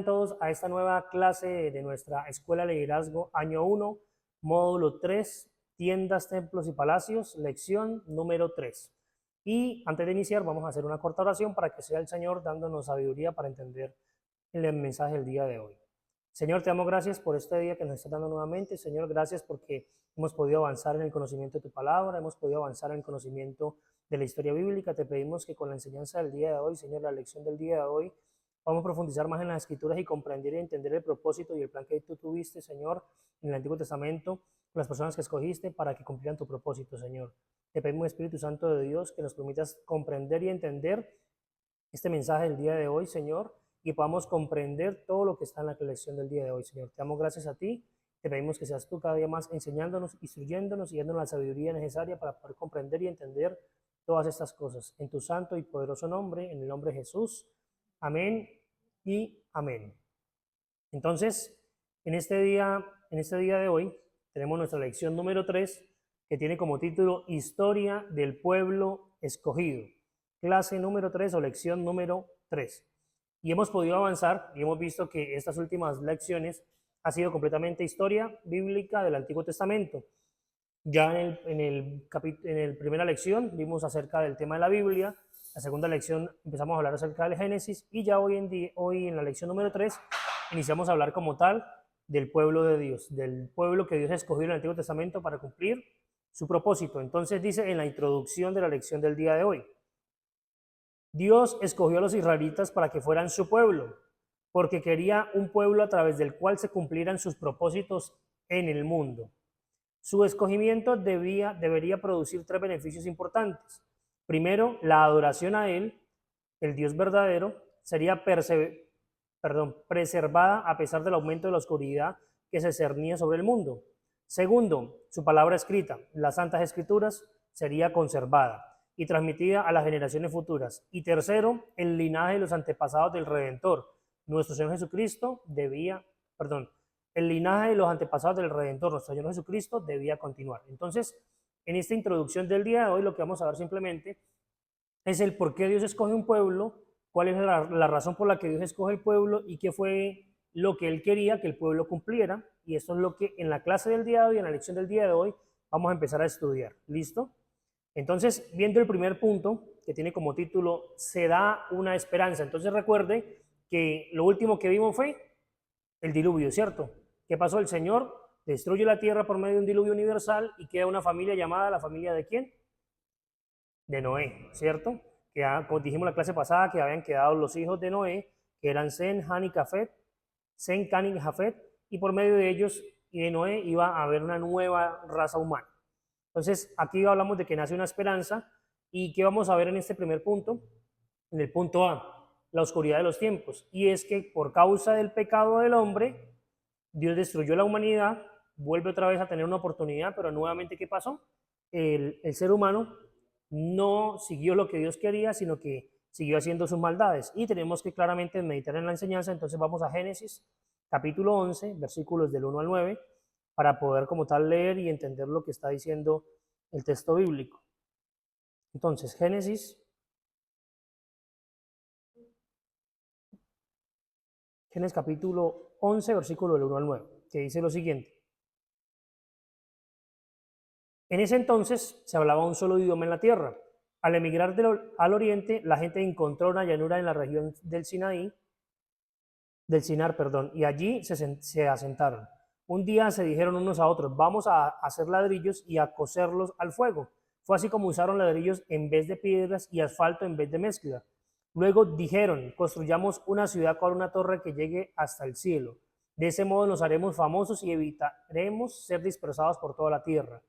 sean todos a esta nueva clase de nuestra Escuela de Liderazgo, año 1, módulo 3, tiendas, templos y palacios, lección número 3. Y antes de iniciar vamos a hacer una corta oración para que sea el Señor dándonos sabiduría para entender el mensaje del día de hoy. Señor, te damos gracias por este día que nos estás dando nuevamente. Señor, gracias porque hemos podido avanzar en el conocimiento de tu palabra, hemos podido avanzar en el conocimiento de la historia bíblica. Te pedimos que con la enseñanza del día de hoy, Señor, la lección del día de hoy, vamos a profundizar más en las Escrituras y comprender y entender el propósito y el plan que tú tuviste, Señor, en el Antiguo Testamento, con las personas que escogiste para que cumplieran tu propósito, Señor. Te pedimos, Espíritu Santo de Dios, que nos permitas comprender y entender este mensaje del día de hoy, Señor, y podamos comprender todo lo que está en la lección del día de hoy, Señor. Te damos gracias a ti. Te pedimos que seas tú cada día más enseñándonos, instruyéndonos y dándonos la sabiduría necesaria para poder comprender y entender todas estas cosas. En tu santo y poderoso nombre, en el nombre de Jesús. Amén y amén. Entonces, en este día de hoy, tenemos nuestra lección número 3, que tiene como título Historia del pueblo escogido. Clase número 3 o lección número 3. Y hemos podido avanzar y hemos visto que estas últimas lecciones ha sido completamente historia bíblica del Antiguo Testamento. Ya en el primera lección vimos acerca del tema de la Biblia, la segunda lección empezamos a hablar acerca del Génesis y ya hoy en la lección número 3 iniciamos a hablar como tal del pueblo de Dios, del pueblo que Dios escogió en el Antiguo Testamento para cumplir su propósito. Entonces dice en la introducción de la lección del día de hoy, Dios escogió a los israelitas para que fueran su pueblo, porque quería un pueblo a través del cual se cumplieran sus propósitos en el mundo. Su escogimiento debería producir 3 beneficios importantes. Primero, la adoración a Él, el Dios verdadero, sería preservada a pesar del aumento de la oscuridad que se cernía sobre el mundo. Segundo, su palabra escrita, las Santas Escrituras, sería conservada y transmitida a las generaciones futuras. Y tercero, el linaje de los antepasados del Redentor, nuestro Señor Jesucristo, el linaje de los antepasados del Redentor, nuestro Señor Jesucristo, debía continuar. Entonces, en esta introducción del día de hoy, lo que vamos a ver simplemente es el por qué Dios escoge un pueblo, cuál es la razón por la que Dios escoge el pueblo y qué fue lo que Él quería que el pueblo cumpliera. Y esto es lo que en la clase del día de hoy, en la lección del día de hoy, vamos a empezar a estudiar. ¿Listo? Entonces, viendo el primer punto, que tiene como título, se da una esperanza. Entonces recuerde que lo último que vimos fue el diluvio, ¿cierto? ¿Qué pasó? El Señor destruye la tierra por medio de un diluvio universal y queda una familia llamada la familia ¿de quién? De Noé, ¿cierto? Que como dijimos la clase pasada, que habían quedado los hijos de Noé, que eran Sem, Ham y Jafet, Sem, Can y Jafet, y por medio de ellos y de Noé iba a haber una nueva raza humana. Entonces, aquí hablamos de que nace una esperanza, y ¿qué vamos a ver en este primer punto? En el punto A, la oscuridad de los tiempos, y es que por causa del pecado del hombre, Dios destruyó la humanidad, vuelve otra vez a tener una oportunidad, pero nuevamente, ¿qué pasó? El ser humano no siguió lo que Dios quería, sino que siguió haciendo sus maldades. Y tenemos que claramente meditar en la enseñanza. Entonces vamos a Génesis, capítulo 11, versículos del 1 al 9, para poder como tal leer y entender lo que está diciendo el texto bíblico. Entonces, Génesis capítulo 11, versículo del 1 al 9, que dice lo siguiente. En ese entonces se hablaba un solo idioma en la tierra. Al emigrar al oriente, la gente encontró una llanura en la región del Sinar, y allí se asentaron. Un día se dijeron unos a otros, vamos a hacer ladrillos y a coserlos al fuego. Fue así como usaron ladrillos en vez de piedras y asfalto en vez de mezcla. Luego dijeron, construyamos una ciudad con una torre que llegue hasta el cielo. De ese modo nos haremos famosos y evitaremos ser dispersados por toda la tierra.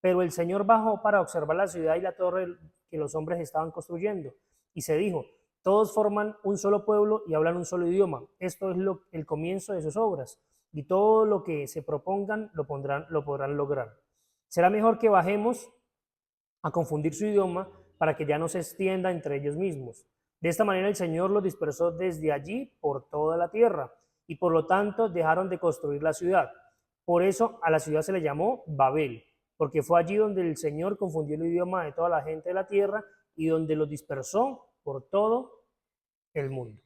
Pero el Señor bajó para observar la ciudad y la torre que los hombres estaban construyendo. Y se dijo, todos forman un solo pueblo y hablan un solo idioma. Esto es el comienzo de sus obras. Y todo lo que se propongan lo podrán lograr. Será mejor que bajemos a confundir su idioma para que ya no se extienda entre ellos mismos. De esta manera el Señor los dispersó desde allí por toda la tierra y por lo tanto dejaron de construir la ciudad. Por eso a la ciudad se le llamó Babel, porque fue allí donde el Señor confundió el idioma de toda la gente de la tierra y donde los dispersó por todo el mundo.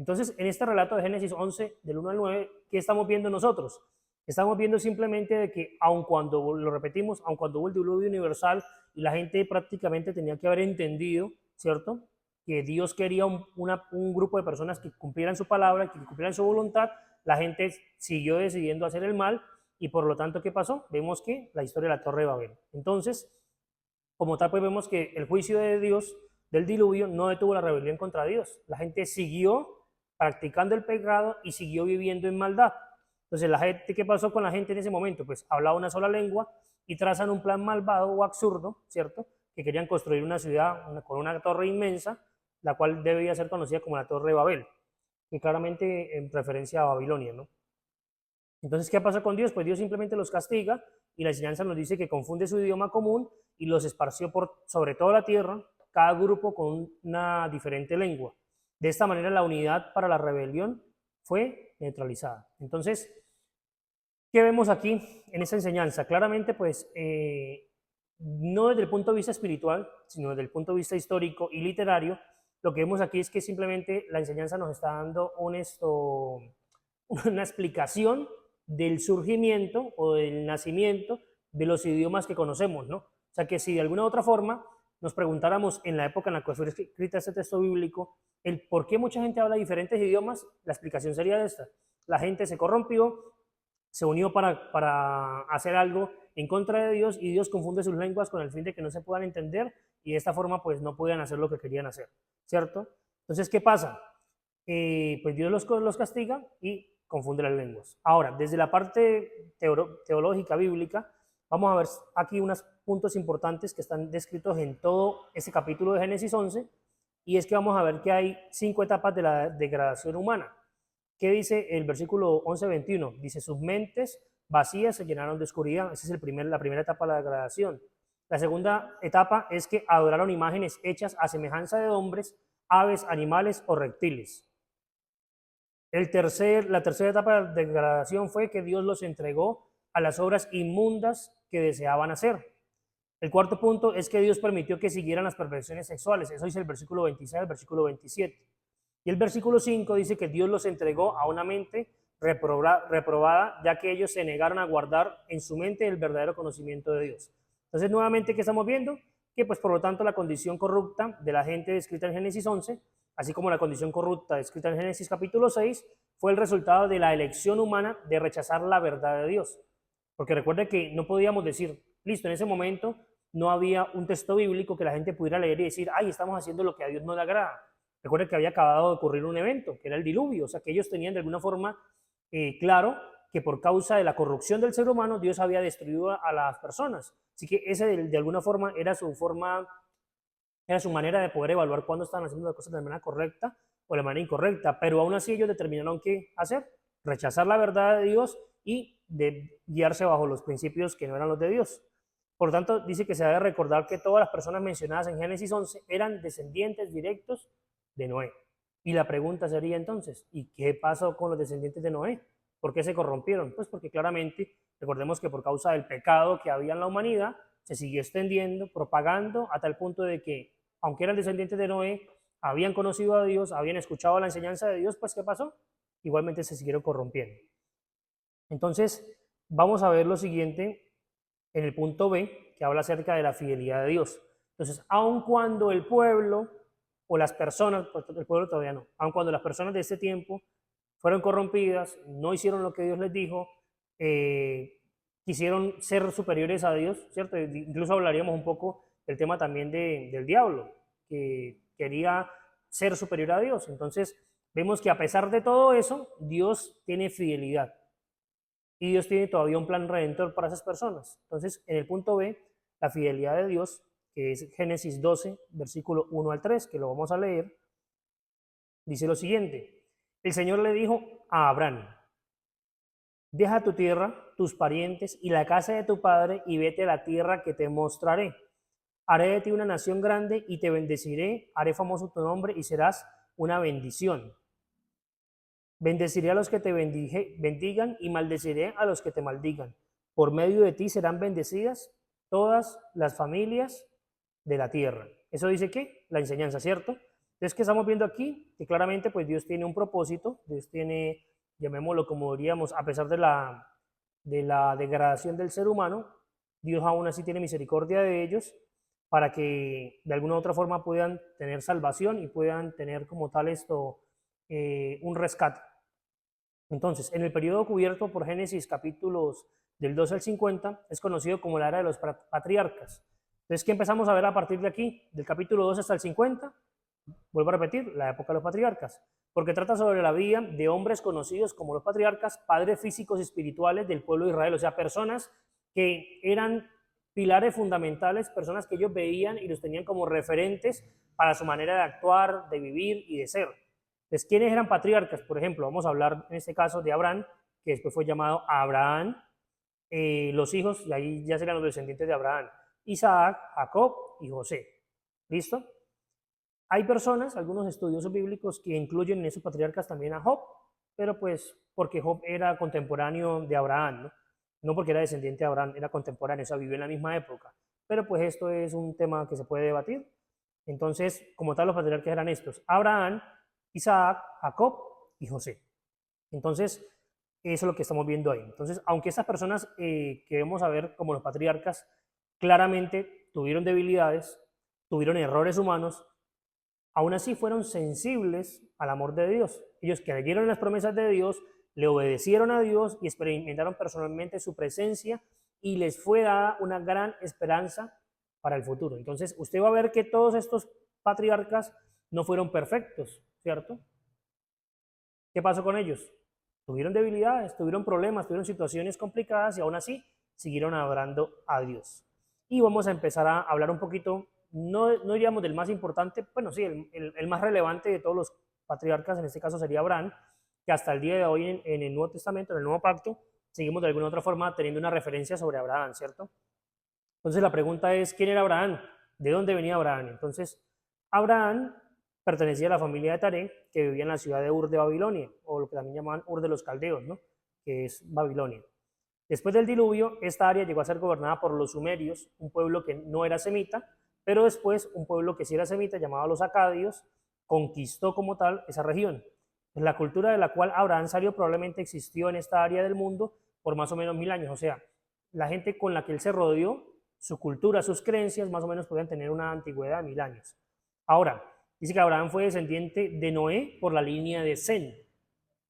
Entonces, en este relato de Génesis 11, del 1 al 9, ¿qué estamos viendo nosotros? Estamos viendo simplemente de que, aun cuando, lo repetimos, aun cuando hubo el diluvio universal y la gente prácticamente tenía que haber entendido, ¿cierto?, que Dios quería un grupo de personas que cumplieran su palabra, que cumplieran su voluntad, la gente siguió decidiendo hacer el mal y por lo tanto, ¿qué pasó? Vemos que la historia de la Torre de Babel. Entonces, como tal, pues vemos que el juicio de Dios del diluvio no detuvo la rebelión contra Dios. La gente siguió practicando el pecado y siguió viviendo en maldad. Entonces, la gente, ¿qué pasó con la gente en ese momento? Pues hablaba una sola lengua y trazan un plan malvado o absurdo, ¿cierto? Que querían construir una ciudad con una torre inmensa, la cual debía ser conocida como la Torre de Babel, y claramente en referencia a Babilonia, ¿no? Entonces, ¿qué pasa con Dios? Pues Dios simplemente los castiga y la enseñanza nos dice que confunde su idioma común y los esparció por sobre toda la tierra, cada grupo con una diferente lengua. De esta manera la unidad para la rebelión fue neutralizada. Entonces, ¿qué vemos aquí en esta enseñanza? Claramente, pues, no desde el punto de vista espiritual, sino desde el punto de vista histórico y literario, lo que vemos aquí es que simplemente la enseñanza nos está dando una explicación del surgimiento o del nacimiento de los idiomas que conocemos, ¿no? O sea que si de alguna u otra forma nos preguntáramos en la época en la que fue escrita este texto bíblico, el por qué mucha gente habla diferentes idiomas, la explicación sería esta. La gente se corrompió, se unió para hacer algo en contra de Dios y Dios confunde sus lenguas con el fin de que no se puedan entender y de esta forma pues no podían hacer lo que querían hacer, ¿cierto? Entonces, ¿qué pasa? Pues Dios los castiga y confunde las lenguas. Ahora, desde la parte teológica bíblica, vamos a ver aquí unos puntos importantes que están descritos en todo ese capítulo de Génesis 11, y es que vamos a ver que hay 5 etapas de la degradación humana. ¿Qué dice el versículo 11-21? Dice, sus mentes vacías se llenaron de oscuridad. Esa es la primera etapa de la degradación. La segunda etapa es que adoraron imágenes hechas a semejanza de hombres, aves, animales o reptiles. La tercera etapa de degradación fue que Dios los entregó a las obras inmundas que deseaban hacer. El cuarto punto es que Dios permitió que siguieran las perversiones sexuales. Eso dice el versículo 26 al versículo 27. Y el versículo 5 dice que Dios los entregó a una mente reprobada, ya que ellos se negaron a guardar en su mente el verdadero conocimiento de Dios. Entonces, nuevamente, ¿qué estamos viendo? Que, pues, por lo tanto, la condición corrupta de la gente descrita en Génesis 11, así como la condición corrupta descrita en Génesis capítulo 6, fue el resultado de la elección humana de rechazar la verdad de Dios. Porque recuerde que no podíamos decir, listo, en ese momento no había un texto bíblico que la gente pudiera leer y decir, ay, estamos haciendo lo que a Dios no le agrada. Recuerden que había acabado de ocurrir un evento, que era el diluvio, o sea que ellos tenían de alguna forma claro que por causa de la corrupción del ser humano, Dios había destruido a las personas. Así que ese de alguna forma era su manera de poder evaluar cuándo estaban haciendo las cosas de manera correcta o de manera incorrecta, pero aún así ellos determinaron qué hacer, rechazar la verdad de Dios y de guiarse bajo los principios que no eran los de Dios. Por lo tanto, dice que se debe recordar que todas las personas mencionadas en Génesis 11 eran descendientes directos de Noé. Y la pregunta sería entonces, ¿y qué pasó con los descendientes de Noé? ¿Por qué se corrompieron? Pues porque claramente, recordemos que por causa del pecado que había en la humanidad, se siguió extendiendo, propagando, a tal punto de que, aunque eran descendientes de Noé, habían conocido a Dios, habían escuchado la enseñanza de Dios, pues ¿qué pasó? Igualmente se siguieron corrompiendo. Entonces, vamos a ver lo siguiente en el punto B, que habla acerca de la fidelidad de Dios. Entonces, aun cuando el pueblo o las personas, pues el pueblo todavía no, aun cuando las personas de este tiempo fueron corrompidas, no hicieron lo que Dios les dijo, quisieron ser superiores a Dios, ¿cierto? Incluso hablaríamos un poco del tema también del diablo, que quería ser superior a Dios. Entonces, vemos que a pesar de todo eso, Dios tiene fidelidad. Y Dios tiene todavía un plan redentor para esas personas. Entonces, en el punto B, la fidelidad de Dios, que es Génesis 12, versículo 1 al 3, que lo vamos a leer, dice lo siguiente. El Señor le dijo a Abraham, deja tu tierra, tus parientes y la casa de tu padre y vete a la tierra que te mostraré. Haré de ti una nación grande y te bendeciré, haré famoso tu nombre y serás una bendición. Bendeciré a los que te bendigan y maldeciré a los que te maldigan. Por medio de ti serán bendecidas todas las familias de la tierra. Eso dice que la enseñanza, ¿cierto? Entonces, ¿qué estamos viendo aquí? Que claramente pues Dios tiene un propósito, Dios tiene, llamémoslo como diríamos, a pesar de la degradación del ser humano, Dios aún así tiene misericordia de ellos para que de alguna u otra forma puedan tener salvación y puedan tener como tal esto un rescate. Entonces, en el periodo cubierto por Génesis capítulos del 12 al 50 es conocido como la era de los patriarcas. Entonces, ¿qué empezamos a ver a partir de aquí? Del capítulo 12 hasta el 50, vuelvo a repetir, la época de los patriarcas, porque trata sobre la vida de hombres conocidos como los patriarcas, padres físicos y espirituales del pueblo de Israel, o sea, personas que eran pilares fundamentales, personas que ellos veían y los tenían como referentes para su manera de actuar, de vivir y de ser. Entonces, ¿quiénes eran patriarcas? Por ejemplo, vamos a hablar en este caso de Abraham, que después fue llamado Abraham, los hijos, y ahí ya serían los descendientes de Abraham, Isaac, Jacob y José. ¿Listo? Hay personas, algunos estudiosos bíblicos, que incluyen en esos patriarcas también a Job, pero pues porque Job era contemporáneo de Abraham, ¿no? No porque era descendiente de Abraham, era contemporáneo, o sea, vivió en la misma época. Pero pues esto es un tema que se puede debatir. Entonces, como tal, los patriarcas eran estos: Abraham, Isaac, Jacob y José. Entonces, eso es lo que estamos viendo ahí. Entonces, aunque estas personas que vamos a ver como los patriarcas claramente tuvieron debilidades, tuvieron errores humanos, aún así fueron sensibles al amor de Dios. Ellos creyeron en las promesas de Dios, le obedecieron a Dios y experimentaron personalmente su presencia y les fue dada una gran esperanza para el futuro. Entonces, usted va a ver que todos estos patriarcas no fueron perfectos, ¿cierto? ¿Qué pasó con ellos? Tuvieron debilidades, tuvieron problemas, tuvieron situaciones complicadas y aún así siguieron adorando a Dios. Y vamos a empezar a hablar un poquito, no diríamos del más importante, bueno, sí, el más relevante de todos los patriarcas, en este caso sería Abraham, que hasta el día de hoy en el Nuevo Testamento, en el Nuevo Pacto, seguimos de alguna otra forma teniendo una referencia sobre Abraham, ¿cierto? Entonces la pregunta es, ¿quién era Abraham? ¿De dónde venía Abraham? Entonces, Abraham pertenecía a la familia de Taré, que vivía en la ciudad de Ur de Babilonia, o lo que también llamaban Ur de los Caldeos, ¿no? Que es Babilonia. Después del diluvio, esta área llegó a ser gobernada por los sumerios, un pueblo que no era semita, pero después un pueblo que sí era semita, llamado los acadios, conquistó como tal esa región. La cultura de la cual Abraham salió probablemente existió en esta área del mundo por más o menos 1000 años. O sea, la gente con la que él se rodeó, su cultura, sus creencias, más o menos podían tener una antigüedad de 1000 años. Ahora, dice que Abraham fue descendiente de Noé por la línea de Sem,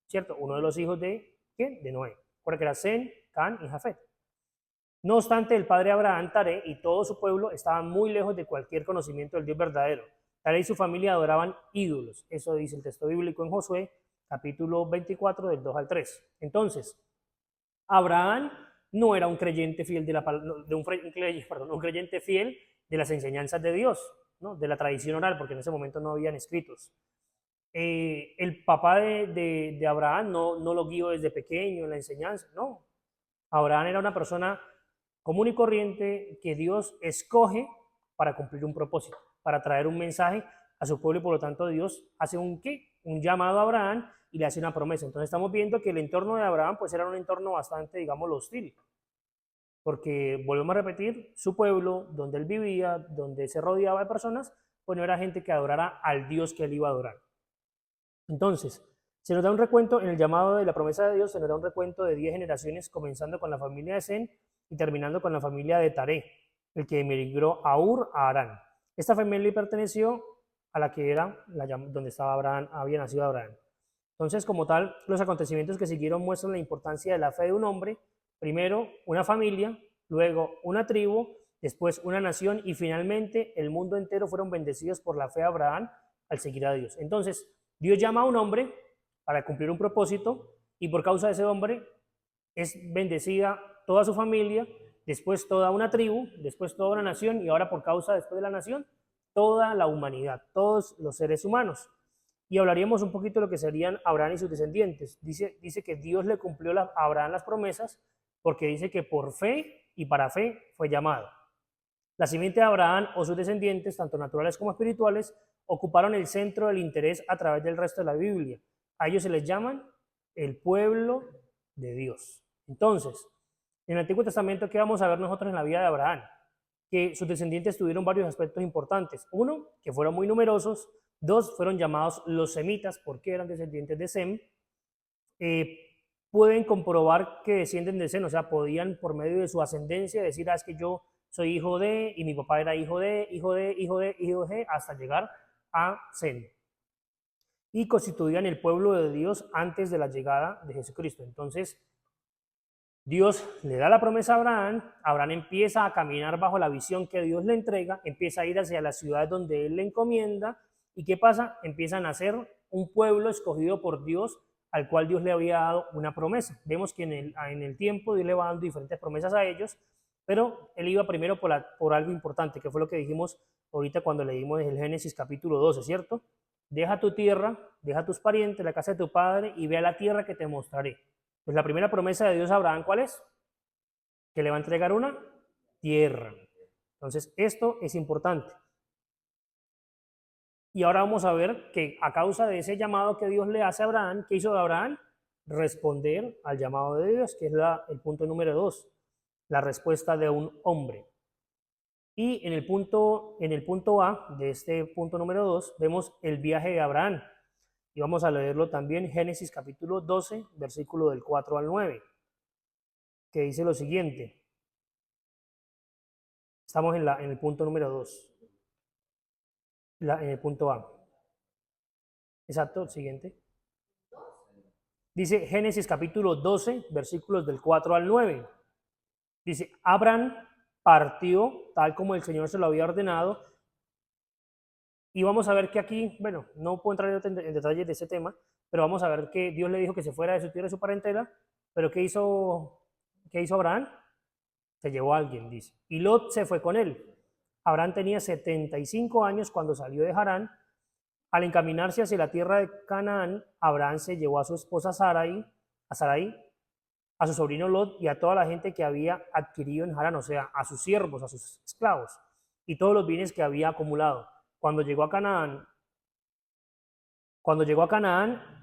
¿cierto? Uno de los hijos de, ¿quién? De Noé. Porque era Sem, Can y Jafet. No obstante, el padre Abraham, Taré y todo su pueblo estaban muy lejos de cualquier conocimiento del Dios verdadero. Taré y su familia adoraban ídolos. Eso dice el texto bíblico en Josué, capítulo 24, del 2 al 3. Entonces, Abraham no era un creyente fiel un creyente fiel de las enseñanzas de Dios, ¿no? De la tradición oral, porque en ese momento no habían escritos. El papá de Abraham no lo guió desde pequeño en la enseñanza, no. Abraham era una persona común y corriente que Dios escoge para cumplir un propósito, para traer un mensaje a su pueblo y por lo tanto Dios hace un ¿qué? Un llamado a Abraham y le hace una promesa. Entonces estamos viendo que el entorno de Abraham pues era un entorno bastante, digamos, hostil, porque volvemos a repetir, su pueblo, donde él vivía, donde se rodeaba de personas, pues no era gente que adorara al Dios que él iba a adorar. Entonces, se nos da un recuento, en el llamado de la promesa de Dios, se nos da un recuento de 10 generaciones, comenzando con la familia de Sem y terminando con la familia de Taré, el que emigró a Ur, a Harán. Esta familia perteneció a la que era donde estaba Abraham, había nacido Abraham. Entonces, como tal, los acontecimientos que siguieron muestran la importancia de la fe de un hombre, primero una familia, luego una tribu, después una nación y finalmente el mundo entero fueron bendecidos por la fe de Abraham al seguir a Dios. Entonces, Dios llama a un hombre para cumplir un propósito y por causa de ese hombre es bendecida toda su familia, después toda una tribu, después toda una nación y ahora por causa después de la nación, toda la humanidad, todos los seres humanos. Y hablaríamos un poquito de lo que serían Abraham y sus descendientes. Dice que Dios le cumplió a Abraham las promesas porque dice que por fe y para fe fue llamado. La simiente de Abraham o sus descendientes, tanto naturales como espirituales, ocuparon el centro del interés a través del resto de la Biblia. A ellos se les llaman el pueblo de Dios. Entonces, en el Antiguo Testamento, ¿qué vamos a ver nosotros en la vida de Abraham? Que sus descendientes tuvieron varios aspectos importantes. Uno, que fueron muy numerosos. Dos fueron llamados los semitas porque eran descendientes de Sem. Pueden comprobar que descienden de Sem, o sea, podían por medio de su ascendencia decir, es que yo soy hijo de, y mi papá era hijo de, hijo de, hijo de, hijo de, hasta llegar a Sem. Y constituían el pueblo de Dios antes de la llegada de Jesucristo. Entonces, Dios le da la promesa a Abraham, Abraham empieza a caminar bajo la visión que Dios le entrega, empieza a ir hacia las ciudades donde Él le encomienda, ¿y qué pasa? Empiezan a ser un pueblo escogido por Dios, al cual Dios le había dado una promesa. Vemos que en el tiempo Dios le va dando diferentes promesas a ellos, pero Él iba primero por algo importante, que fue lo que dijimos ahorita cuando leímos el Génesis capítulo 12, ¿cierto? Deja tu tierra, deja tus parientes, la casa de tu padre, y ve a la tierra que te mostraré. Pues la primera promesa de Dios a Abraham, ¿cuál es? Que le va a entregar una tierra. Entonces, esto es importante. Y ahora vamos a ver que a causa de ese llamado que Dios le hace a Abraham, ¿qué hizo Abraham? Responder al llamado de Dios, que es el punto número 2, la respuesta de un hombre. Y en el punto A de este punto número 2 vemos el viaje de Abraham. Y vamos a leerlo también, Génesis capítulo 12, versículo del 4 al 9, que dice lo siguiente. Estamos en el punto número 2, en el punto A. Exacto, el siguiente. Dice Génesis capítulo 12, versículos del 4 al 9. Dice, Abraham partió tal como el Señor se lo había ordenado. Y vamos a ver que aquí, bueno, no puedo entrar en detalles de ese tema, pero vamos a ver que Dios le dijo que se fuera de su tierra y su parentela, pero ¿qué hizo Abraham? Se llevó a alguien, dice. Y Lot se fue con él. Abraham tenía 75 años cuando salió de Harán. Al encaminarse hacia la tierra de Canaán, Abraham se llevó a su esposa Sarai, a su sobrino Lot y a toda la gente que había adquirido en Harán, o sea, a sus siervos, a sus esclavos, y todos los bienes que había acumulado. Cuando llegó a Canaán,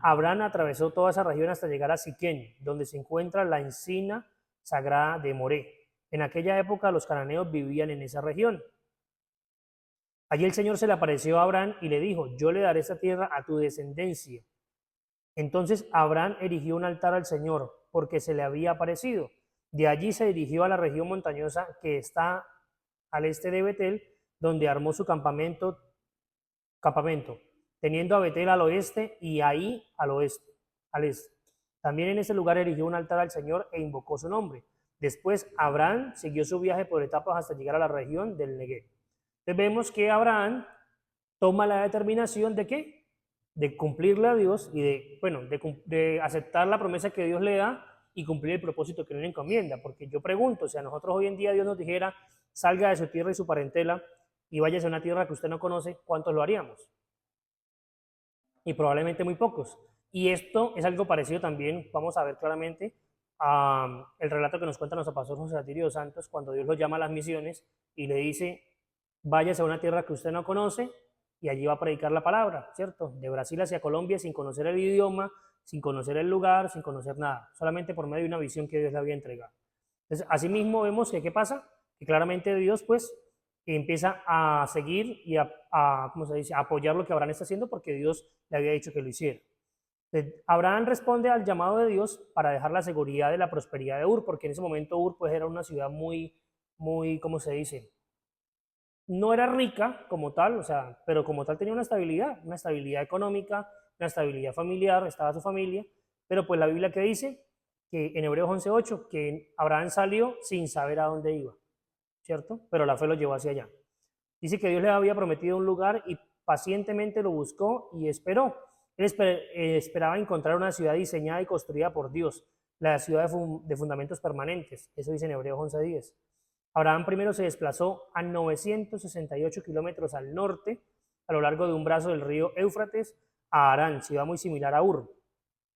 Abraham atravesó toda esa región hasta llegar a Siquén, donde se encuentra la encina sagrada de Moré. En aquella época los cananeos vivían en esa región. Allí el Señor se le apareció a Abraham y le dijo, yo le daré esta tierra a tu descendencia. Entonces Abraham erigió un altar al Señor, porque se le había aparecido. De allí se dirigió a la región montañosa que está al este de Betel, donde armó su campamento, teniendo a Betel al oeste y ahí al este. También en ese lugar erigió un altar al Señor e invocó su nombre. Después Abraham siguió su viaje por etapas hasta llegar a la región del Negev. Entonces vemos que Abraham toma la determinación de ¿qué? De cumplirle a Dios y de aceptar la promesa que Dios le da y cumplir el propósito que Él le encomienda. Porque yo pregunto, si a nosotros hoy en día Dios nos dijera, salga de su tierra y su parentela y váyase a una tierra que usted no conoce, ¿cuántos lo haríamos? Y probablemente muy pocos. Y esto es algo parecido también, vamos a ver claramente, el relato que nos cuenta nuestro pastor José Satirio dos Santos, cuando Dios lo llama a las misiones y le dice, váyase a una tierra que usted no conoce y allí va a predicar la palabra, ¿cierto? De Brasil hacia Colombia sin conocer el idioma, sin conocer el lugar, sin conocer nada, solamente por medio de una visión que Dios le había entregado. Entonces, asimismo vemos que, ¿qué pasa? Que claramente Dios, pues, empieza a seguir y ¿cómo se dice?, a apoyar lo que Abraham está haciendo porque Dios le había dicho que lo hiciera. Entonces, Abraham responde al llamado de Dios para dejar la seguridad de la prosperidad de Ur, porque en ese momento Ur, pues, era una ciudad muy, ¿cómo se dice?, no era rica como tal, o sea, pero como tal tenía una estabilidad económica, una estabilidad familiar, estaba su familia, pero pues la Biblia que dice, que en Hebreos 11:8, que Abraham salió sin saber a dónde iba, ¿cierto? Pero la fe lo llevó hacia allá. Dice que Dios le había prometido un lugar y pacientemente lo buscó y esperó. Él esperaba encontrar una ciudad diseñada y construida por Dios, la ciudad de fundamentos permanentes, eso dice en Hebreos 11:10. Abraham primero se desplazó a 968 kilómetros al norte, a lo largo de un brazo del río Éufrates, a Harán, ciudad muy similar a Ur.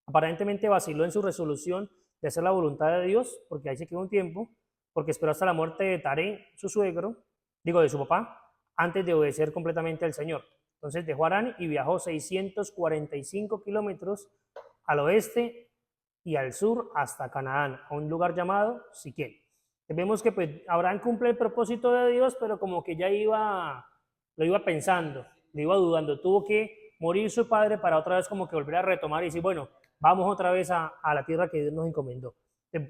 Aparentemente vaciló en su resolución de hacer la voluntad de Dios, porque ahí se quedó un tiempo, porque esperó hasta la muerte de Taré, su suegro, de su papá, antes de obedecer completamente al Señor. Entonces dejó Harán y viajó 645 kilómetros al oeste y al sur hasta Canaán, a un lugar llamado Siquén. Vemos que pues, Abraham cumple el propósito de Dios, pero como que ya lo iba pensando. le iba dudando. Tuvo que morir su padre para otra vez como que volver a retomar y decir, bueno, vamos otra vez a la tierra que Dios nos encomendó.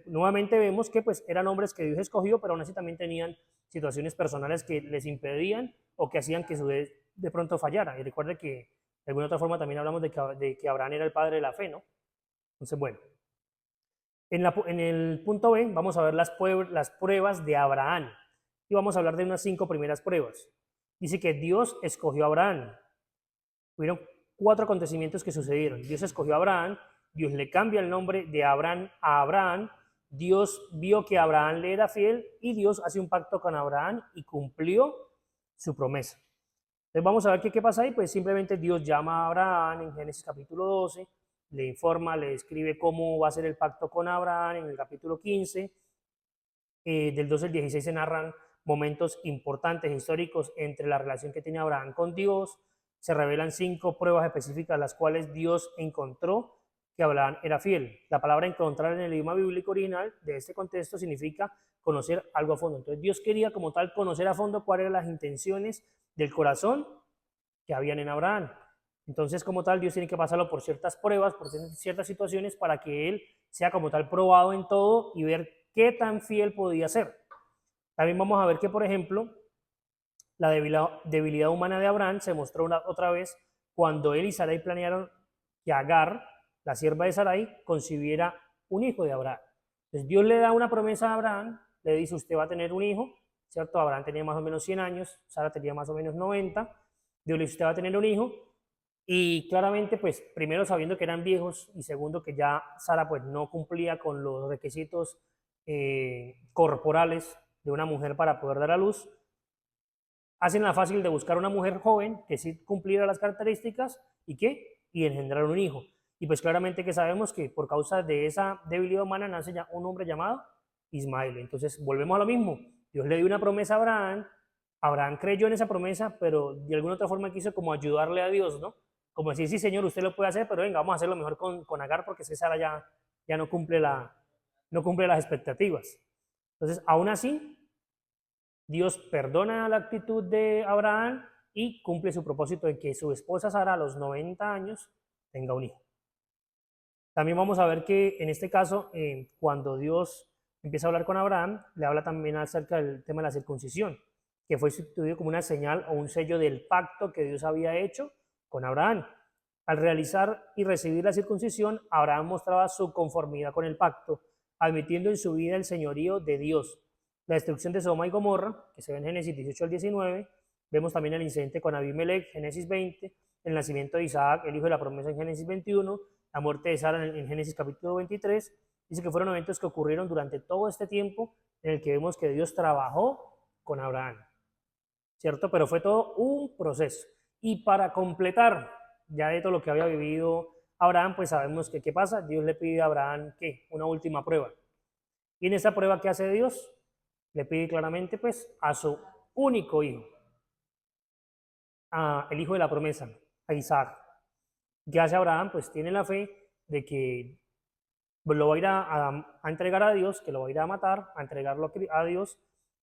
Nuevamente vemos que pues eran hombres que Dios escogió, pero aún así también tenían situaciones personales que les impedían o que hacían que su de pronto fallara. Y recuerde que de alguna otra forma también hablamos de que Abraham era el padre de la fe, ¿no? Entonces, bueno, en el punto B vamos a ver las pruebas de Abraham y vamos a hablar de unas 5 primeras pruebas. Dice que Dios escogió a Abraham. Hubieron 4 acontecimientos que sucedieron. Dios escogió a Abraham, Dios le cambia el nombre de Abraham a Abraham, Dios vio que Abraham le era fiel y Dios hace un pacto con Abraham y cumplió su promesa. Entonces vamos a ver qué pasa ahí. Pues simplemente Dios llama a Abraham en Génesis capítulo 12, le informa, le describe cómo va a ser el pacto con Abraham en el capítulo 15. Del 12 al 16 se narran momentos importantes, históricos, entre la relación que tiene Abraham con Dios. Se revelan 5 pruebas específicas las cuales Dios encontró que Abraham era fiel. La palabra encontrar en el idioma bíblico original de este contexto significa conocer algo a fondo. Entonces Dios quería como tal conocer a fondo cuáles eran las intenciones del corazón que habían en Abraham. Entonces, como tal, Dios tiene que pasarlo por ciertas pruebas, por ciertas situaciones, para que él sea como tal probado en todo y ver qué tan fiel podía ser. También vamos a ver que, por ejemplo, la debilidad humana de Abraham se mostró otra vez cuando él y Sarai planearon que Agar, la sierva de Sarai, concibiera un hijo de Abraham. Entonces Dios le da una promesa a Abraham, le dice, usted va a tener un hijo, ¿cierto? Abraham tenía más o menos 100 años, Sara tenía más o menos 90, Dios le dice, usted va a tener un hijo, y claramente, pues, primero sabiendo que eran viejos, y segundo que ya Sara, pues, no cumplía con los requisitos corporales de una mujer para poder dar a luz, hacen la fácil de buscar una mujer joven que sí cumpliera las características y y engendrar un hijo. Y pues claramente que sabemos que por causa de esa debilidad humana nace ya un hombre llamado Ismael. Entonces volvemos a lo mismo. Dios le dio una promesa a Abraham, Abraham creyó en esa promesa, pero de alguna otra forma quiso como ayudarle a Dios, ¿no? Como decir, sí, Señor, usted lo puede hacer, pero venga, vamos a hacerlo mejor con Agar porque Sara ya no cumple no cumple las expectativas. Entonces, aún así, Dios perdona la actitud de Abraham y cumple su propósito de que su esposa Sara a los 90 años tenga un hijo. También vamos a ver que en este caso, cuando Dios empieza a hablar con Abraham, le habla también acerca del tema de la circuncisión, que fue instituido como una señal o un sello del pacto que Dios había hecho con Abraham. Al realizar y recibir la circuncisión, Abraham mostraba su conformidad con el pacto, admitiendo en su vida el señorío de Dios. La destrucción de Sodoma y Gomorra, que se ve en Génesis 18 al 19, vemos también el incidente con Abimelech, Génesis 20, el nacimiento de Isaac, el hijo de la promesa en Génesis 21, la muerte de Sara en Génesis capítulo 23, dice que fueron eventos que ocurrieron durante todo este tiempo en el que vemos que Dios trabajó con Abraham, ¿cierto? Pero fue todo un proceso. Y para completar ya de todo lo que había vivido Abraham, pues sabemos que ¿qué pasa? Dios le pide a Abraham, ¿qué? Una última prueba. Y en esa prueba, ¿qué hace Dios? Le pide claramente, pues, a su único hijo, el hijo de la promesa, a Isaac. ¿Qué hace Abraham? Pues tiene la fe de que lo va a ir a entregar a Dios, que lo va a ir a matar, a entregarlo a Dios,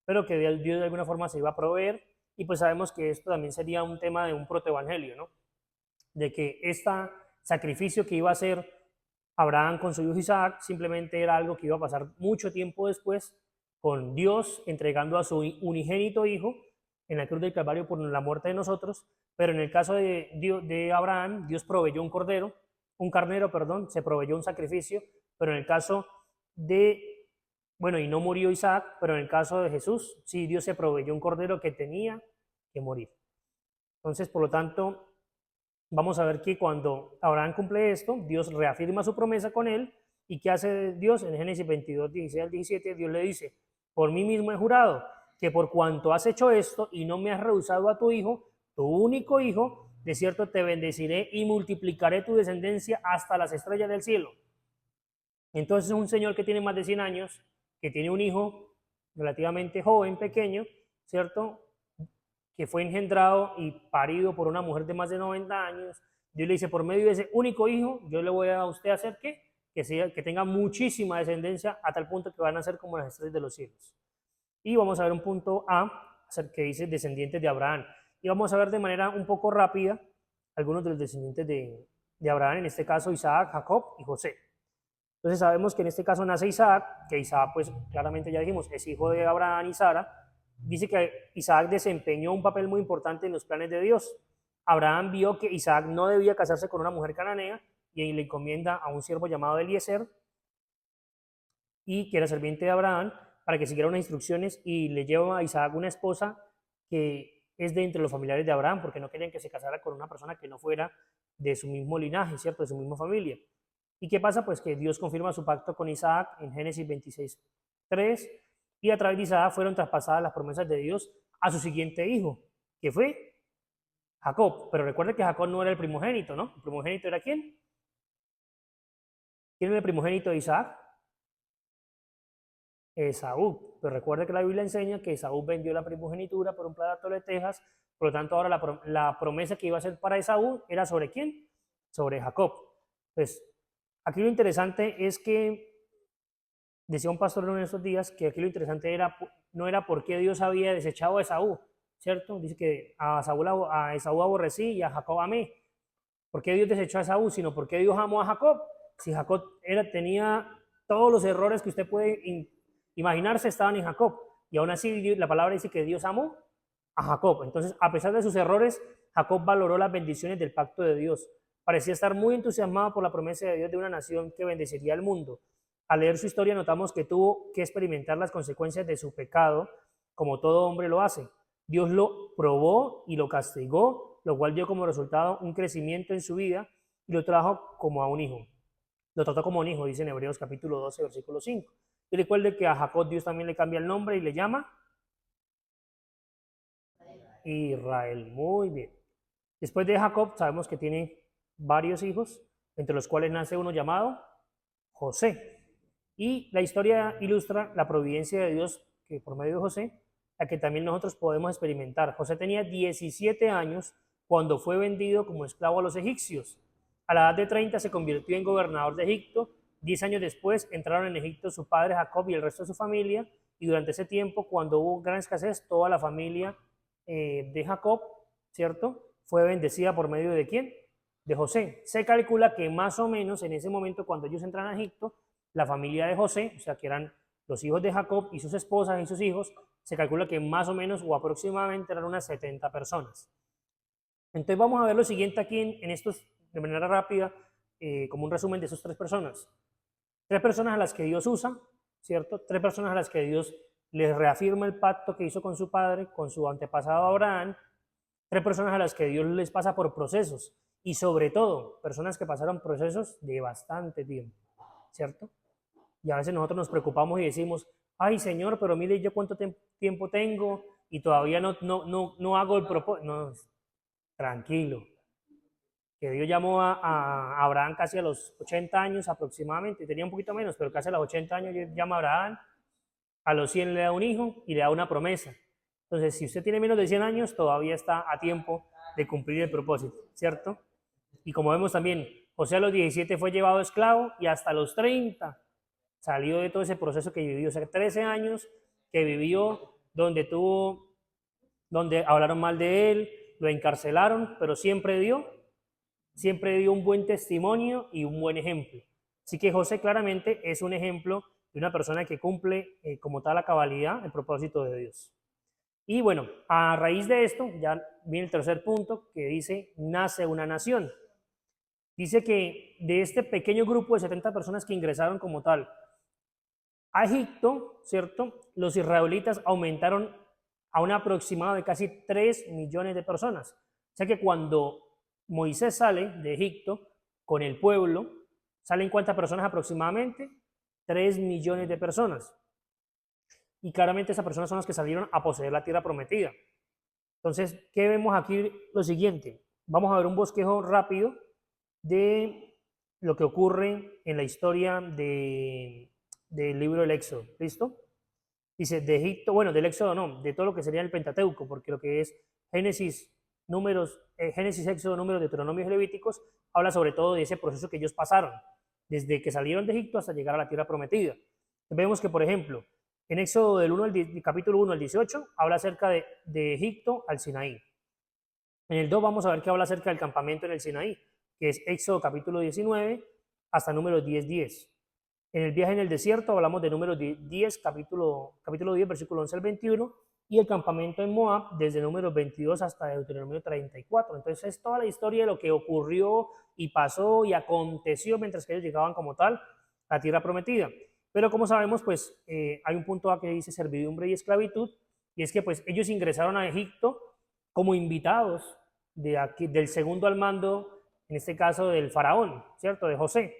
pero que Dios de alguna forma se iba a proveer. Y pues sabemos que esto también sería un tema de un protoevangelio, ¿no? De que este sacrificio que iba a hacer Abraham con su hijo Isaac simplemente era algo que iba a pasar mucho tiempo después, con Dios entregando a su unigénito hijo en la cruz del Calvario por la muerte de nosotros. Pero en el caso de Abraham, Dios proveyó un carnero, perdón, se proveyó un sacrificio, pero en el caso bueno, y no murió Isaac, pero en el caso de Jesús, sí, Dios se proveyó un cordero que tenía que morir. Entonces, por lo tanto, vamos a ver que cuando Abraham cumple esto, Dios reafirma su promesa con él. ¿Y qué hace Dios? En Génesis 22, 16 al 17, Dios le dice, por mí mismo he jurado que por cuanto has hecho esto y no me has rehusado a tu hijo, tu único hijo, de cierto te bendeciré y multiplicaré tu descendencia hasta las estrellas del cielo. Entonces un señor que tiene más de 100 años, que tiene un hijo relativamente joven, pequeño, ¿cierto?, que fue engendrado y parido por una mujer de más de 90 años, Dios le dice, por medio de ese único hijo, yo le voy a usted hacer que tenga muchísima descendencia a tal punto que van a ser como las estrellas de los cielos. Y vamos a ver un punto A, que dice descendientes de Abraham. y vamos a ver de manera un poco rápida algunos de los descendientes de Abraham, en este caso Isaac, Jacob y José. Entonces sabemos que en este caso nace Isaac, que Isaac pues claramente ya dijimos es hijo de Abraham y Sara. Dice que Isaac desempeñó un papel muy importante en los planes de Dios. Abraham vio que Isaac no debía casarse con una mujer cananea y le encomienda a un siervo llamado Eliezer, y que era sirviente de Abraham, para que siguiera unas instrucciones, y le lleva a Isaac una esposa que es de entre los familiares de Abraham, porque no querían que se casara con una persona que no fuera de su mismo linaje, ¿cierto? De su misma familia. ¿Y qué pasa? Pues que Dios confirma su pacto con Isaac en Génesis 26:3, y a través de Isaac fueron traspasadas las promesas de Dios a su siguiente hijo, que fue Jacob. Pero recuerde que Jacob no era el primogénito, ¿no? ¿El primogénito era quién? ¿Quién era el primogénito de Isaac? Esaú. Pero recuerde que la Biblia enseña que Esaú vendió la primogenitura por un plato de lentejas, por lo tanto ahora la promesa que iba a ser para Esaú era ¿sobre quién? Sobre Jacob. Pues aquí lo interesante es que, decía un pastor en estos días, que aquí lo interesante no era por qué Dios había desechado a Esaú, ¿cierto? Dice que a Esaú aborrecí y a Jacob amé. ¿Por qué Dios desechó a Esaú? Sino porque Dios amó a Jacob. Si Jacob tenía todos los errores que usted puede imaginarse, estaban en Jacob. Y aún así la palabra dice que Dios amó a Jacob. Entonces, a pesar de sus errores, Jacob valoró las bendiciones del pacto de Dios. Parecía estar muy entusiasmado por la promesa de Dios de una nación que bendeciría al mundo. Al leer su historia notamos que tuvo que experimentar las consecuencias de su pecado, como todo hombre lo hace. Dios lo probó y lo castigó, lo cual dio como resultado un crecimiento en su vida y lo trajo como a un hijo. Lo trató como un hijo, dice en Hebreos capítulo 12, versículo 5. Y recuerde que a Jacob Dios también le cambia el nombre y le llama Israel. Muy bien. Después de Jacob sabemos que tiene varios hijos, entre los cuales nace uno llamado José. Y la historia ilustra la providencia de Dios que por medio de José, la que también nosotros podemos experimentar. José tenía 17 años cuando fue vendido como esclavo a los egipcios. A la edad de 30 se convirtió en gobernador de Egipto. 10 años después entraron en Egipto su padre Jacob y el resto de su familia, y durante ese tiempo, cuando hubo gran escasez, toda la familia de Jacob, ¿cierto?, fue bendecida por medio de ¿quién? De José. Se calcula que más o menos en ese momento, cuando ellos entran a Egipto, la familia de José, o sea, que eran los hijos de Jacob y sus esposas y sus hijos, se calcula que más o menos o aproximadamente eran unas 70 personas. Entonces vamos a ver lo siguiente aquí en estos, de manera rápida, como un resumen de esas tres personas. Tres personas a las que Dios usa, ¿cierto? Tres personas a las que Dios les reafirma el pacto que hizo con su padre, con su antepasado Abraham. Tres personas a las que Dios les pasa por procesos, y sobre todo, personas que pasaron procesos de bastante tiempo, ¿cierto? Y a veces nosotros nos preocupamos y decimos, ay Señor, pero mire yo cuánto tiempo tengo y todavía no hago el propósito. No, tranquilo. Que Dios llamó a Abraham casi a los 80 años aproximadamente, tenía un poquito menos, pero casi a los 80 años Dios llama a Abraham, a los 100 le da un hijo y le da una promesa. Entonces, si usted tiene menos de 100 años, todavía está a tiempo de cumplir el propósito, ¿cierto? Y como vemos también, José a los 17 fue llevado esclavo y hasta los 30 salió de todo ese proceso que vivió. O sea, 13 años que vivió donde hablaron mal de él, lo encarcelaron, pero siempre dio un buen testimonio y un buen ejemplo. Así que José claramente es un ejemplo de una persona que cumple como tal a cabalidad el propósito de Dios. Y bueno, a raíz de esto, ya viene el tercer punto que dice, nace una nación. Dice que de este pequeño grupo de 70 personas que ingresaron como tal a Egipto, ¿cierto?, los israelitas aumentaron a un aproximado de casi 3 millones de personas. O sea que cuando Moisés sale de Egipto con el pueblo, ¿salen cuántas personas aproximadamente? 3 millones de personas. Y claramente esas personas son las que salieron a poseer la tierra prometida. Entonces, ¿qué vemos aquí? Lo siguiente, vamos a ver un bosquejo rápido de lo que ocurre en la historia del libro del Éxodo. ¿Listo? Dice, de Egipto, bueno, del Éxodo no, de todo lo que sería el Pentateuco, porque lo que es Génesis, Génesis, Éxodo, Números, Deuteronomio y Levíticos, habla sobre todo de ese proceso que ellos pasaron, desde que salieron de Egipto hasta llegar a la tierra prometida. Vemos que, por ejemplo, en Éxodo del capítulo 1 al 18, habla acerca de Egipto al Sinaí. En el 2 vamos a ver que habla acerca del campamento en el Sinaí, que es Éxodo capítulo 19 hasta número 10:10. En el viaje en el desierto hablamos de número 10, capítulo 10, versículo 11 al 21, y el campamento en Moab desde número 22 hasta Deuteronomio 34. Entonces es toda la historia de lo que ocurrió y pasó y aconteció mientras que ellos llegaban como tal a la tierra prometida. Pero como sabemos, pues hay un punto A que dice servidumbre y esclavitud, y es que pues ellos ingresaron a Egipto como invitados de aquí, del segundo al mando, en este caso del faraón, ¿cierto? De José.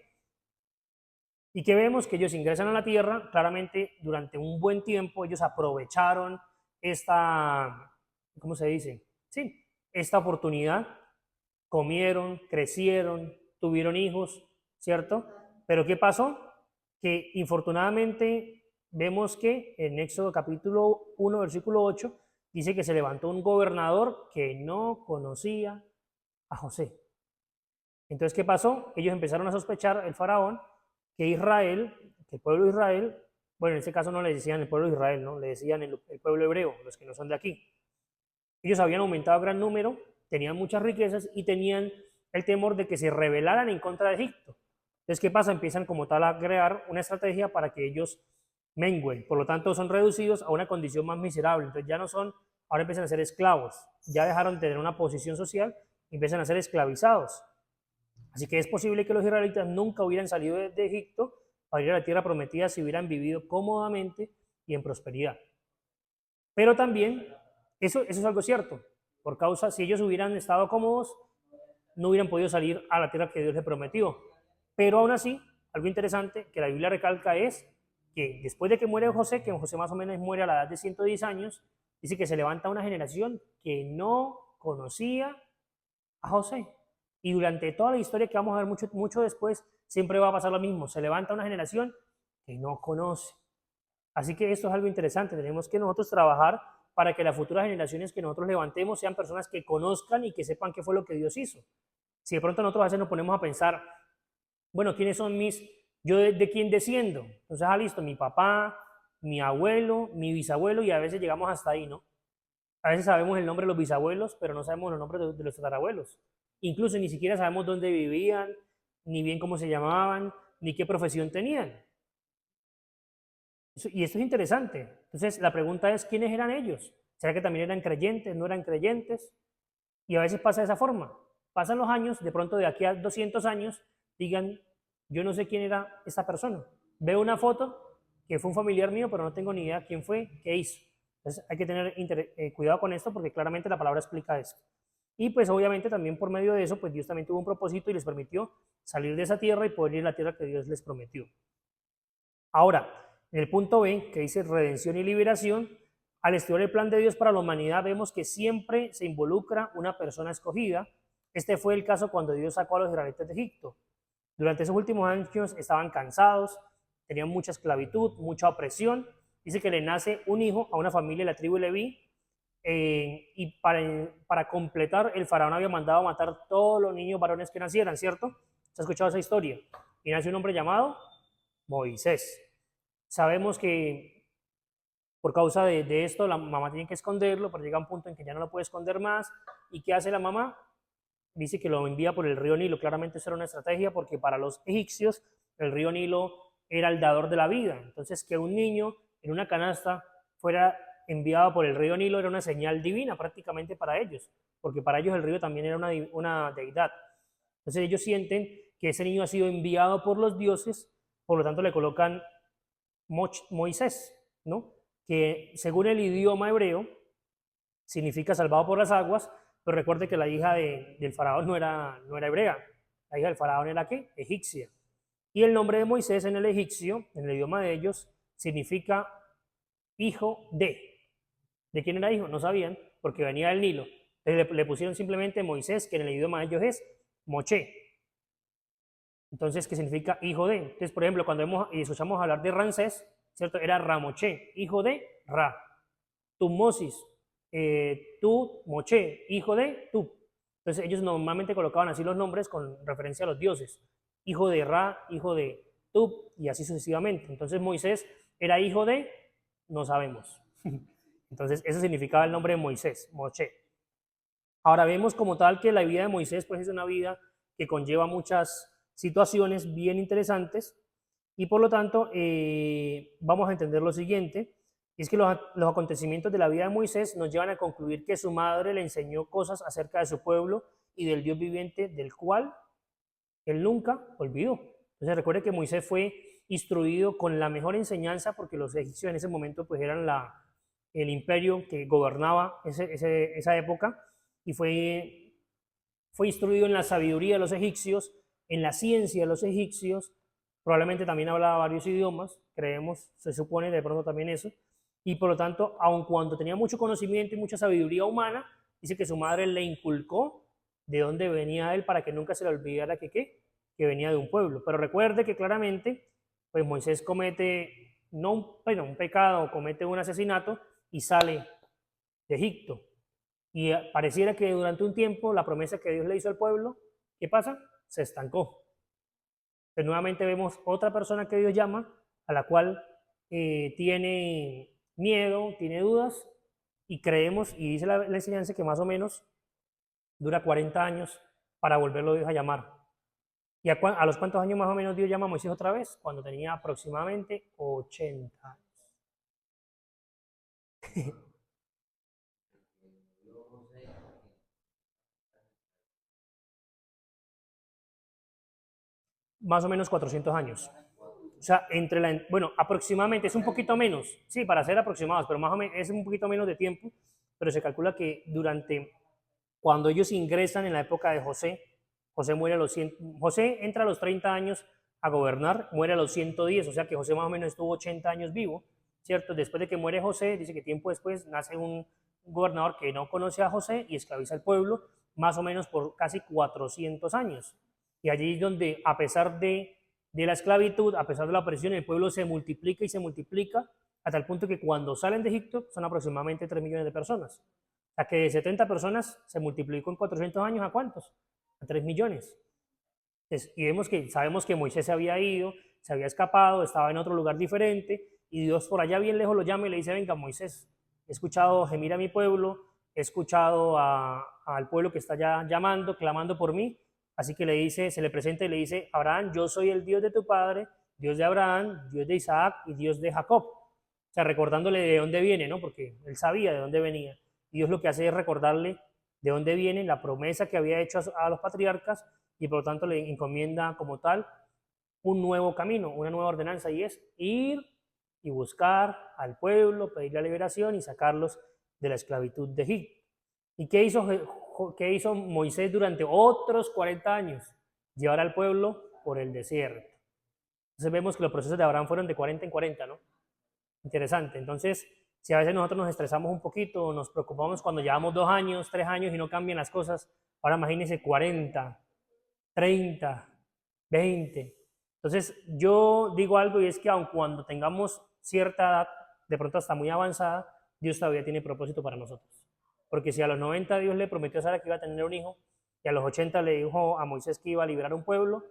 Y que vemos que ellos ingresan a la tierra, claramente durante un buen tiempo ellos aprovecharon esta, ¿cómo se dice? Sí, esta oportunidad, comieron, crecieron, tuvieron hijos, ¿cierto? Pero ¿qué pasó? Que infortunadamente vemos que en Éxodo capítulo 1, versículo 8, dice que se levantó un gobernador que no conocía a José. Entonces, ¿qué pasó? Ellos empezaron a sospechar, el faraón, que Israel, que el pueblo de Israel, bueno, en este caso no le decían el pueblo de Israel, ¿no? Le decían el pueblo hebreo, los que no son de aquí. Ellos habían aumentado a gran número, tenían muchas riquezas y tenían el temor de que se rebelaran en contra de Egipto. Entonces, ¿qué pasa? Empiezan como tal a crear una estrategia para que ellos mengüen. Por lo tanto, son reducidos a una condición más miserable. Entonces, ya no son, ahora empiezan a ser esclavos. Ya dejaron de tener una posición social y empiezan a ser esclavizados. Así que es posible que los israelitas nunca hubieran salido de Egipto para ir a la tierra prometida si hubieran vivido cómodamente y en prosperidad. Pero también, eso es algo cierto, por causa, si ellos hubieran estado cómodos, no hubieran podido salir a la tierra que Dios les prometió. Pero aún así, algo interesante que la Biblia recalca es que después de que muere José, que José más o menos muere a la edad de 110 años, dice que se levanta una generación que no conocía a José. Y durante toda la historia que vamos a ver mucho después, siempre va a pasar lo mismo. Se levanta una generación que no conoce. Así que esto es algo interesante. Tenemos que nosotros trabajar para que las futuras generaciones que nosotros levantemos sean personas que conozcan y que sepan qué fue lo que Dios hizo. Si de pronto nosotros a veces nos ponemos a pensar, bueno, ¿quiénes son yo de quién desciendo? Entonces, listo, mi papá, mi abuelo, mi bisabuelo, y a veces llegamos hasta ahí, ¿no? A veces sabemos el nombre de los bisabuelos, pero no sabemos los nombres de los tatarabuelos. Incluso ni siquiera sabemos dónde vivían, ni bien cómo se llamaban, ni qué profesión tenían. Y esto es interesante. Entonces, la pregunta es, ¿quiénes eran ellos? ¿Será que también eran creyentes, no eran creyentes? Y a veces pasa de esa forma. Pasan los años, de pronto de aquí a 200 años, digan, yo no sé quién era esta persona. Veo una foto que fue un familiar mío, pero no tengo ni idea quién fue, qué hizo. Entonces hay que tener cuidado con esto porque claramente la palabra explica eso. Y pues obviamente también por medio de eso, pues Dios también tuvo un propósito y les permitió salir de esa tierra y poder ir a la tierra que Dios les prometió. Ahora, en el punto B, que dice redención y liberación, al estudiar el plan de Dios para la humanidad, vemos que siempre se involucra una persona escogida. Este fue el caso cuando Dios sacó a los israelitas de Egipto. Durante esos últimos años estaban cansados, tenían mucha esclavitud, mucha opresión. Dice que le nace un hijo a una familia de la tribu de Leví, y para completar, el faraón había mandado a matar todos los niños varones que nacieran, ¿cierto? ¿Se ha escuchado esa historia? Y nace un hombre llamado Moisés. Sabemos que por causa de esto la mamá tiene que esconderlo, pero llega un punto en que ya no lo puede esconder más. ¿Y qué hace la mamá? Dice que lo envía por el río Nilo. Claramente eso era una estrategia porque para los egipcios el río Nilo era el dador de la vida. Entonces que un niño en una canasta fuera enviado por el río Nilo era una señal divina prácticamente para ellos, porque para ellos el río también era una deidad. Entonces ellos sienten que ese niño ha sido enviado por los dioses, por lo tanto le colocan Moisés, ¿no? Que según el idioma hebreo significa salvado por las aguas, pero recuerde que la hija del faraón no era hebrea, la hija del faraón era ¿qué? Egipcia. Y el nombre de Moisés en el egipcio, en el idioma de ellos, significa hijo de. ¿De quién era hijo? No sabían, porque venía del Nilo. Entonces le pusieron simplemente Moisés, que en el idioma de ellos es Moché. Entonces, ¿qué significa hijo de? Entonces, por ejemplo, cuando escuchamos hablar de Ramsés, ¿cierto? Era Ramoché, hijo de Ra. Tutmosis, Moché, hijo de Tut. Entonces, ellos normalmente colocaban así los nombres con referencia a los dioses. Hijo de Ra, hijo de Tut, y así sucesivamente. Entonces, Moisés era hijo de, no sabemos. Entonces, eso significaba el nombre de Moisés, Moché. Ahora vemos como tal que la vida de Moisés pues es una vida que conlleva muchas situaciones bien interesantes y por lo tanto vamos a entender lo siguiente, es que los acontecimientos de la vida de Moisés nos llevan a concluir que su madre le enseñó cosas acerca de su pueblo y del Dios viviente del cual él nunca olvidó. Entonces recuerde que Moisés fue instruido con la mejor enseñanza porque los egipcios en ese momento pues eran el imperio que gobernaba esa época y fue instruido en la sabiduría de los egipcios, en la ciencia de los egipcios, probablemente también hablaba varios idiomas, creemos, se supone de pronto también eso, y por lo tanto, aun cuando tenía mucho conocimiento y mucha sabiduría humana, dice que su madre le inculcó de dónde venía él para que nunca se le olvidara que venía de un pueblo. Pero recuerde que claramente, pues Moisés comete no un pecado, comete un asesinato y sale de Egipto. Y pareciera que durante un tiempo la promesa que Dios le hizo al pueblo, ¿qué pasa? Se estancó. Entonces nuevamente vemos otra persona que Dios llama, a la cual tiene miedo, tiene dudas, y creemos, y dice la enseñanza que más o menos dura 40 años para volverlo Dios a llamar. ¿Y a los cuántos años más o menos Dios llama a Moisés otra vez? Cuando tenía aproximadamente 80 años. Más o menos 400 años. O sea, bueno, aproximadamente, es un poquito menos, sí, para ser aproximados, pero más o menos es un poquito menos de tiempo, pero se calcula que cuando ellos ingresan en la época de José, José entra a los 30 años a gobernar, muere a los 110, o sea que José más o menos estuvo 80 años vivo, ¿cierto? Después de que muere José, dice que tiempo después nace un gobernador que no conoce a José y esclaviza al pueblo, más o menos por casi 400 años. Y allí es donde, a pesar de la esclavitud, a pesar de la opresión, el pueblo se multiplica y se multiplica hasta el punto que cuando salen de Egipto son aproximadamente 3 millones de personas. O sea que de 70 personas se multiplicó en 400 años, ¿a cuántos? A 3 millones. Entonces, y sabemos que Moisés se había ido, se había escapado, estaba en otro lugar diferente, y Dios por allá bien lejos lo llama y le dice, venga Moisés, he escuchado gemir a mi pueblo, he escuchado al pueblo que está ya llamando, clamando por mí, así que le dice, se le presenta y le dice, Abraham, yo soy el Dios de tu padre, Dios de Abraham, Dios de Isaac y Dios de Jacob. O sea, recordándole de dónde viene, ¿no? Porque él sabía de dónde venía. Y Dios lo que hace es recordarle de dónde viene la promesa que había hecho a los patriarcas y por lo tanto le encomienda como tal un nuevo camino, una nueva ordenanza y es ir y buscar al pueblo, pedir la liberación y sacarlos de la esclavitud de Egipto. ¿Y qué hizo Moisés durante otros 40 años? Llevar al pueblo por el desierto. Entonces vemos que los procesos de Abraham fueron de 40 en 40, ¿no? Interesante. Entonces, si a veces nosotros nos estresamos un poquito, nos preocupamos cuando llevamos 2 años, 3 años y no cambian las cosas, ahora imagínense 40, 30, 20. Entonces, yo digo algo y es que aun cuando tengamos cierta edad, de pronto hasta muy avanzada, Dios todavía tiene propósito para nosotros. Porque si a los 90 Dios le prometió a Sara que iba a tener un hijo y a los 80 le dijo a Moisés que iba a liberar un pueblo,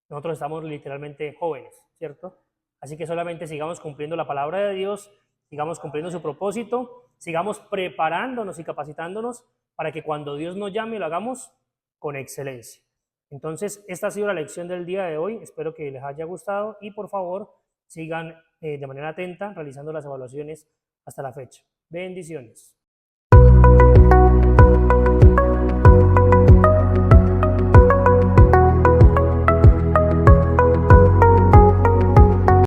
nosotros estamos literalmente jóvenes, ¿cierto? Así que solamente sigamos cumpliendo la palabra de Dios, sigamos cumpliendo su propósito, sigamos preparándonos y capacitándonos para que cuando Dios nos llame lo hagamos con excelencia. Entonces, esta ha sido la lección del día de hoy. Espero que les haya gustado y por favor sigan de manera atenta realizando las evaluaciones hasta la fecha. Bendiciones.